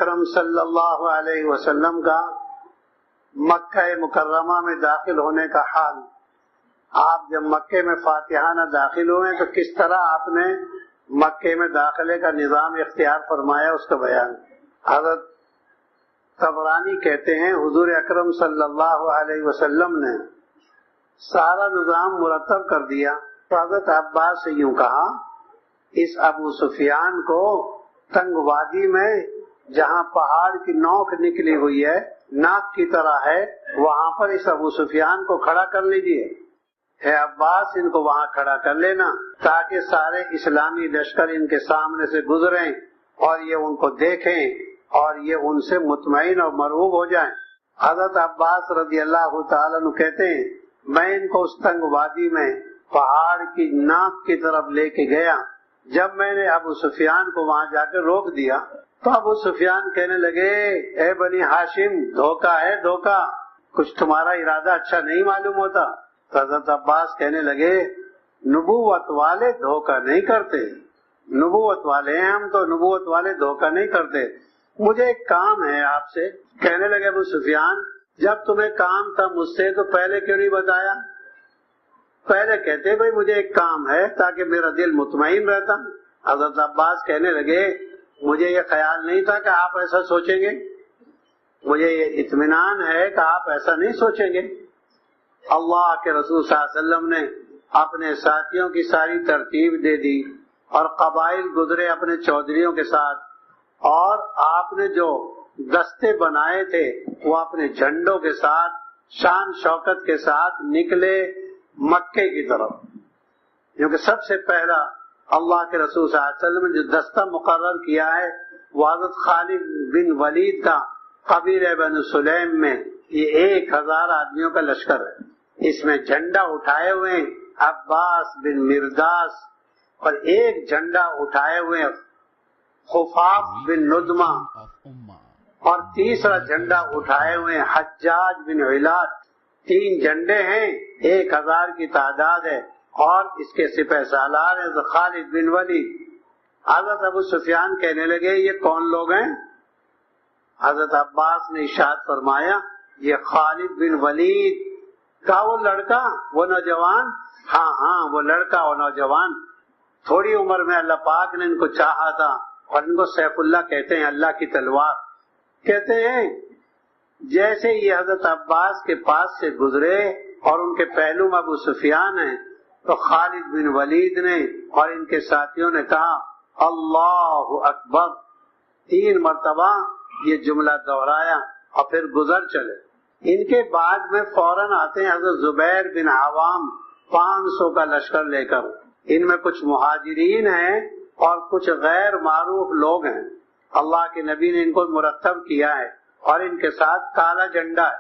اکرم صلی اللہ علیہ وسلم کا مکہ مکرمہ میں داخل ہونے کا حال. آپ جب مکے میں فاتحانہ داخل ہوئے تو کس طرح آپ نے مکے میں داخلے کا نظام اختیار فرمایا، اس کا بیان. حضرت طبرانی کہتے ہیں حضور اکرم صلی اللہ علیہ وسلم نے سارا نظام مرتب کر دیا. تو حضرت عباس سے یوں کہا، اس ابو سفیان کو تنگ وادی میں جہاں پہاڑ کی نوک نکلی ہوئی ہے، ناک کی طرح ہے، وہاں پر اس ابو سفیان کو کھڑا کر لیجئے. اے عباس، ان کو وہاں کھڑا کر لینا تاکہ سارے اسلامی لشکر ان کے سامنے سے گزریں اور یہ ان کو دیکھیں اور یہ ان سے مطمئن اور مرعوب ہو جائیں. حضرت عباس رضی اللہ تعالیٰ عنہ کہتے ہیں میں ان کو اس تنگ وادی میں پہاڑ کی ناک کی طرف لے کے گیا. جب میں نے ابو سفیان کو وہاں جا کے روک دیا تو ابو سفیان کہنے لگے، اے بنی ہاشم، دھوکہ ہے دھوکہ، کچھ تمہارا ارادہ اچھا نہیں معلوم ہوتا. حضرت عباس کہنے لگے، نبوت والے دھوکہ نہیں کرتے، نبوت والے ہیں ہم، تو نبوت والے دھوکہ نہیں کرتے، مجھے ایک کام ہے آپ سے. کہنے لگے ابو سفیان، جب تمہیں کام تھا مجھ سے تو پہلے کیوں نہیں بتایا؟ پہلے کہتے بھائی مجھے ایک کام ہے تاکہ میرا دل مطمئن رہتا. حضرت عباس کہنے لگے، مجھے یہ خیال نہیں تھا کہ آپ ایسا سوچیں گے، مجھے یہ اطمینان ہے کہ آپ ایسا نہیں سوچیں گے. اللہ کے رسول صلی اللہ علیہ وسلم نے اپنے ساتھیوں کی ساری ترتیب دے دی اور قبائل گزرے اپنے چودھریوں کے ساتھ، اور آپ نے جو دستے بنائے تھے وہ اپنے جھنڈوں کے ساتھ شان شوکت کے ساتھ نکلے مکے کی طرف. کیونکہ سب سے پہلا اللہ کے رسول صلی اللہ علیہ وسلم نے جو دستہ مقرر کیا ہے وہ حضرت خالد بن ولید کا قبیلہ بن سلیم میں یہ 1000 آدمیوں کا لشکر ہے. اس میں جھنڈا اٹھائے ہوئے عباس بن مرداس، اور ایک جھنڈا اٹھائے ہوئے خفاف بن ندمہ، اور تیسرا جھنڈا اٹھائے ہوئے حجاج بن علاد. 3 جھنڈے ہیں، 1000 کی تعداد ہے، اور اس کے سپہ سالار ہیں خالد بن ولید. حضرت ابو سفیان کہنے لگے یہ کون لوگ ہیں؟ حضرت عباس نے ارشاد فرمایا یہ خالد بن ولید کا وہ لڑکا، وہ نوجوان. ہاں وہ لڑکا، وہ نوجوان. تھوڑی عمر میں اللہ پاک نے ان کو چاہا تھا، اور ان کو سیف اللہ کہتے ہیں، اللہ کی تلوار کہتے ہیں. جیسے یہ حضرت عباس کے پاس سے گزرے اور ان کے پہلو میں ابو سفیان ہیں تو خالد بن ولید نے اور ان کے ساتھیوں نے کہا اللہ اکبر. 3 مرتبہ یہ جملہ دہرایا اور پھر گزر چلے. ان کے بعد میں فوراً آتے ہیں حضرت زبیر بن عوام 500 کا لشکر لے کر. ان میں کچھ مہاجرین ہیں اور کچھ غیر معروف لوگ ہیں. اللہ کے نبی نے ان کو مرتب کیا ہے اور ان کے ساتھ کالا جھنڈا ہے.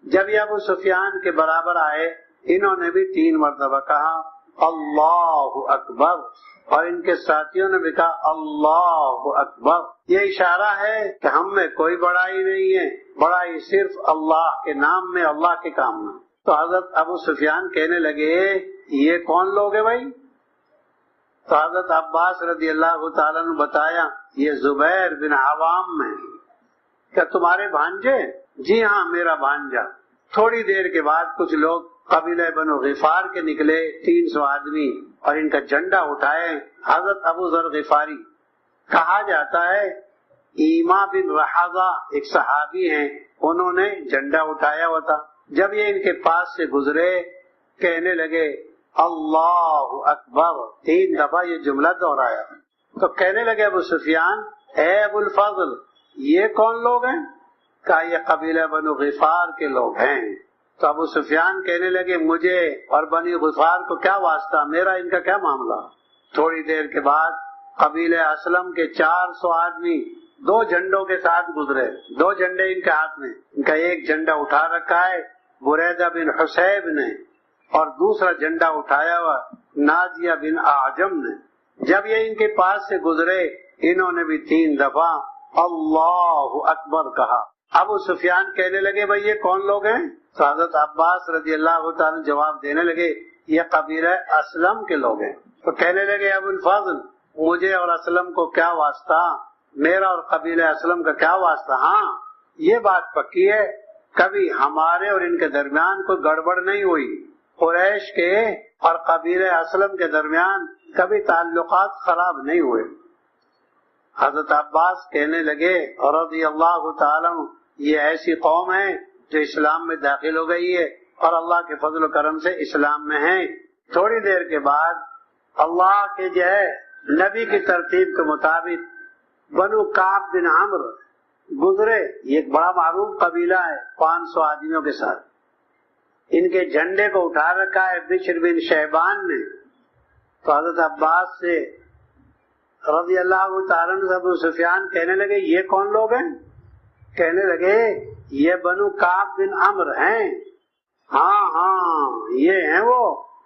جب یہ ابو سفیان کے برابر آئے انہوں نے بھی 3 مرتبہ کہا اللہ اکبر، اور ان کے ساتھیوں نے بھی کہا اللہ اکبر. یہ اشارہ ہے کہ ہم میں کوئی بڑائی نہیں ہے، بڑائی صرف اللہ کے نام میں، اللہ کے کام میں. تو حضرت ابو سفیان کہنے لگے یہ کون لوگ ہیں بھائی؟ تو حضرت عباس رضی اللہ تعالیٰ نے بتایا یہ زبیر بن عوام میں. کیا تمہارے بھانجے؟ جی ہاں میرا بھانجا. تھوڑی دیر کے بعد کچھ لوگ قبیلہ بنو غفار کے نکلے 300 آدمی، اور ان کا جھنڈا اٹھائے حضرت ابو ذر غفاری. کہا جاتا ہے ایما بن رحاضہ ایک صحابی ہیں، انہوں نے جھنڈا اٹھایا ہوا تھا. جب یہ ان کے پاس سے گزرے کہنے لگے اللہ اکبر. 3 دفعہ یہ جملہ دہرایا. تو کہنے لگے ابو سفیان اے ابو الفضل یہ کون لوگ ہیں؟ کہا یہ قبیلہ بنو غفار کے لوگ ہیں. تو ابو سفیان کہنے لگے مجھے اور بنی غفار کو کیا واسطہ، میرا ان کا کیا معاملہ؟ تھوڑی دیر کے بعد قبیلہ اسلم کے 400 آدمی 2 جھنڈوں کے ساتھ گزرے. 2 جھنڈے ان کے ہاتھ میں. ان کا ایک جھنڈا اٹھا رکھا ہے بریدہ بن حسیب نے، اور دوسرا جھنڈا اٹھایا ہوا نازیہ بن اعجم نے. جب یہ ان کے پاس سے گزرے انہوں نے بھی 3 دفعہ اللہ اکبر کہا. ابو سفیان کہنے لگے بھائی یہ کون لوگ ہیں؟ تو حضرت عباس رضی اللہ تعالیٰ جواب دینے لگے یہ قبیلہ اسلم کے لوگ ہیں. تو کہنے لگے ابو الفضل مجھے اور اسلم کو کیا واسطہ، میرا اور قبیلہ اسلم کا کیا واسطہ؟ ہاں یہ بات پکی ہے، کبھی ہمارے اور ان کے درمیان کوئی گڑبڑ نہیں ہوئی، قریش کے اور قبیلہ اسلم کے درمیان کبھی تعلقات خراب نہیں ہوئے۔ حضرت عباس کہنے لگے رضی اللہ تعالیٰ یہ ایسی قوم ہے جو اسلام میں داخل ہو گئی ہے اور اللہ کے فضل و کرم سے اسلام میں ہے۔ تھوڑی دیر کے بعد اللہ کے جو ہے نبی کی ترتیب کے مطابق بنو کعب بن عمرو گزرے، یہ ایک بڑا معروف قبیلہ ہے 500 آدمیوں کے ساتھ، ان کے جھنڈے کو اٹھا رکھا ہے بشر بن شیبان نے۔ تو حضرت عباس سے رضی اللہ تعالیٰ عنہ ابو سفیان کہنے لگے یہ کون لوگ ہیں؟ کہنے لگے یہ بنو کعب بن عمرو ہیں۔ ہاں یہ ہیں وہ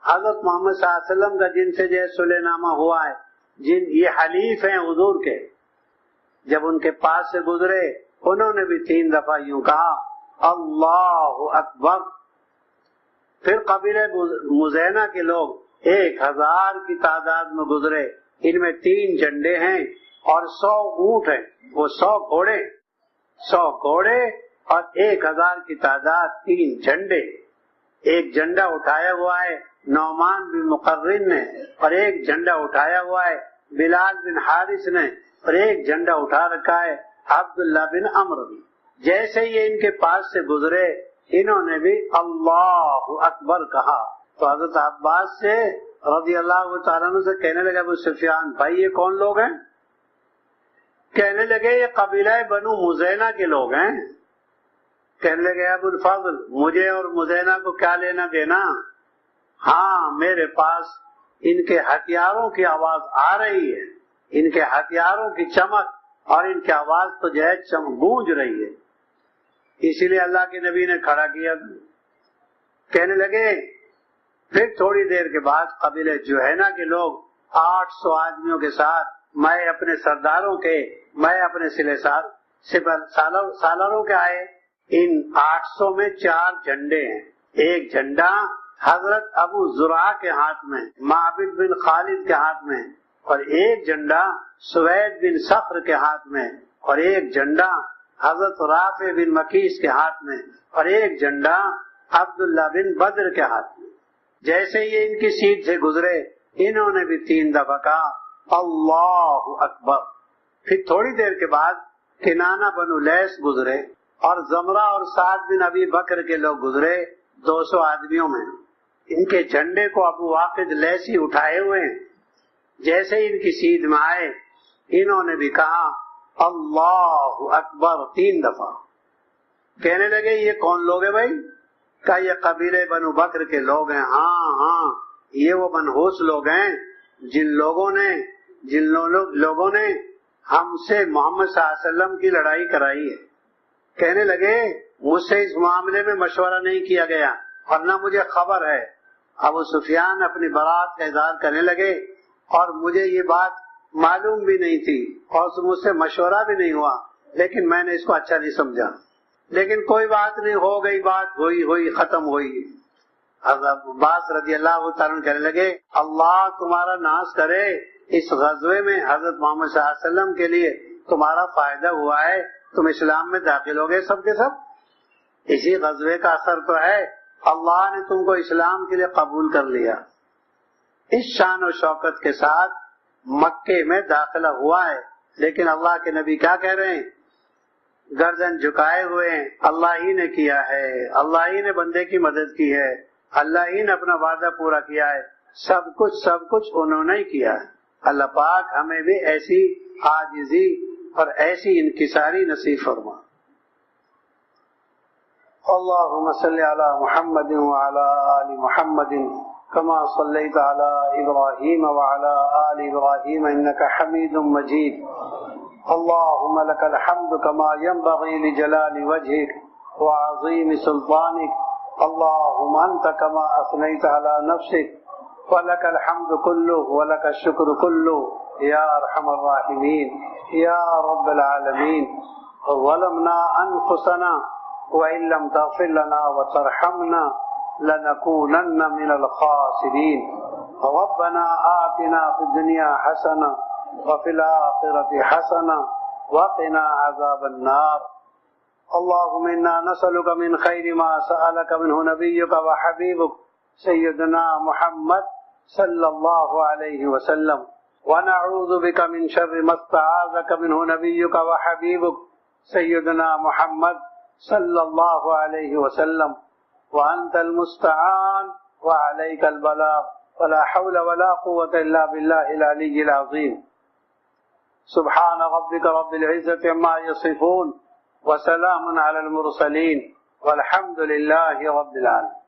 حضرت محمد صلی اللہ علیہ وسلم کا جن سے جو صلح نامہ ہوا ہے، جن یہ حلیف ہیں حضور کے۔ جب ان کے پاس سے گزرے انہوں نے بھی 3 دفعہ یوں کہا اللہ اکبر۔ پھر قبیلہ مزینہ کے لوگ 1000 کی تعداد میں گزرے، ان میں 3 جھنڈے ہیں اور 100 اونٹ ہیں، وہ 100 گھوڑے اور 1000 کی تعداد 3 جھنڈے۔ ایک جھنڈا اٹھایا ہوا ہے نعمان بن مقرن نے، اور ایک جھنڈا اٹھایا ہوا ہے بلال بن حارث نے، اور ایک جھنڈا اٹھا رکھا ہے عبداللہ بن عمرو نے۔ جیسے یہ ان کے پاس سے گزرے انہوں نے بھی اللہ اکبر کہا۔ تو حضرت عباس سے رضی اللہ تعالیٰ عنہ سے کہنے لگا ابو سفیان بھائی یہ کون لوگ ہیں؟ کہنے لگے یہ قبیلہ بنو مزینہ کے لوگ ہیں۔ کہنے لگے ابو الفضل مجھے اور مزینہ کو کیا لینا دینا؟ ہاں میرے پاس ان کے ہتھیاروں کی آواز آ رہی ہے، ان کے ہتھیاروں کی چمک اور ان کی آواز تو جو ہے گونج رہی ہے، اسی لیے اللہ کے نبی نے کھڑا کیا۔ کہنے لگے پھر تھوڑی دیر کے بعد قبیلہ جوہینہ کے لوگ 800 آدمیوں کے ساتھ میں اپنے سرداروں کے، میں اپنے سالاروں کے آئے۔ ان 800 میں 4 جھنڈے ہیں، ایک جھنڈا حضرت ابو زرع کے ہاتھ میں، معبد بن خالد کے ہاتھ میں، اور ایک جھنڈا سوید بن صخر کے ہاتھ میں، اور ایک جھنڈا حضرت رافع بن مکیس کے ہاتھ میں، اور ایک جھنڈا عبداللہ بن بدر کے ہاتھ میں۔ جیسے یہ ان کی سیٹ سے گزرے انہوں نے بھی 3 دفعہ کہا اللہ اکبر۔ پھر تھوڑی دیر کے بعد کنانہ بنو لیس گزرے اور زمرہ اور سعد بن ابی بکر کے لوگ گزرے 200 آدمیوں میں، ان کے جھنڈے کو ابو واقد لیسی اٹھائے ہوئے ہیں۔ جیسے ان کی سیٹ میں آئے انہوں نے بھی کہا اللہ اکبر 3 دفعہ۔ کہنے لگے یہ کون لوگ ہیں بھائی؟ کہا یہ قبیلے بنو بکر کے لوگ ہیں۔ ہاں یہ وہ منحوس لوگ ہیں جن لوگوں نے ہم سے محمد صلی اللہ علیہ وسلم کی لڑائی کرائی ہے۔ کہنے لگے مجھ سے اس معاملے میں مشورہ نہیں کیا گیا اور نہ مجھے خبر ہے۔ ابو سفیان اپنی برات کا اظہار کرنے لگے اور مجھے یہ بات معلوم بھی نہیں تھی اور مجھ سے مشورہ بھی نہیں ہوا، لیکن میں نے اس کو اچھا نہیں سمجھا، لیکن کوئی بات نہیں، ہو گئی بات، ہوئی ختم ہوئی۔ حضرت عباس رضی اللہ تعالیٰ کہنے لگے اللہ تمہارا ناز کرے، اس غزوے میں حضرت محمد صلی اللہ علیہ وسلم کے لیے تمہارا فائدہ ہوا ہے، تم اسلام میں داخل ہو گئے سب کے سب۔ اسی غزوے کا اثر تو ہے اللہ نے تم کو اسلام کے لیے قبول کر لیا۔ اس شان و شوکت کے ساتھ مکے میں داخلہ ہوا ہے، لیکن اللہ کے نبی کیا کہہ رہے ہیں؟ گردن جھکائے ہوئے ہیں، اللہ ہی نے کیا ہے، اللہ ہی نے بندے کی مدد کی ہے، اللہ ہی نے اپنا وعدہ پورا کیا ہے، سب کچھ انہوں نے ہی کیا ہے۔ اللہ پاک ہمیں بھی ایسی عاجزی اور ایسی انکساری نصیب فرما۔ اللهم صل على محمد وعلى آل محمد كما صليت على إبراهيم وعلى آل إبراهيم إنك حميد مجيد اللهم لك الحمد كما ينبغي لجلال وجهك وعظيم سلطانك اللهم أنت كما أثنيت على نفسك ولك الحمد كله ولك الشكر كله يا أرحم الراحمين يا رب العالمين ظلمنا أنفسنا وَإِن لَّمْ تَغْفِرْ لَنَا وَتَرْحَمْنَا لَنَكُونَنَّ مِنَ الْخَاسِرِينَ رَبَّنَا آتِنَا فِي الدُّنْيَا حَسَنَةً وَفِي الْآخِرَةِ حَسَنَةً وقنا عذاب النار. اللهم إنا نسألك من خير ما سألك منه نبيك وحبيبك سيدنا محمد صلى الله عليه وسلم، ونعوذ بك من شر ما استعاذك منه نبيك وحبيبك سيدنا محمد صلى الله عليه وسلم، وأنت المستعان وعليك البلاغ، ولا حول ولا قوة إلا بالله العلي العظيم. سبحان ربك رب العزة عما يصفون وسلام على المرسلين والحمد لله رب العالمين.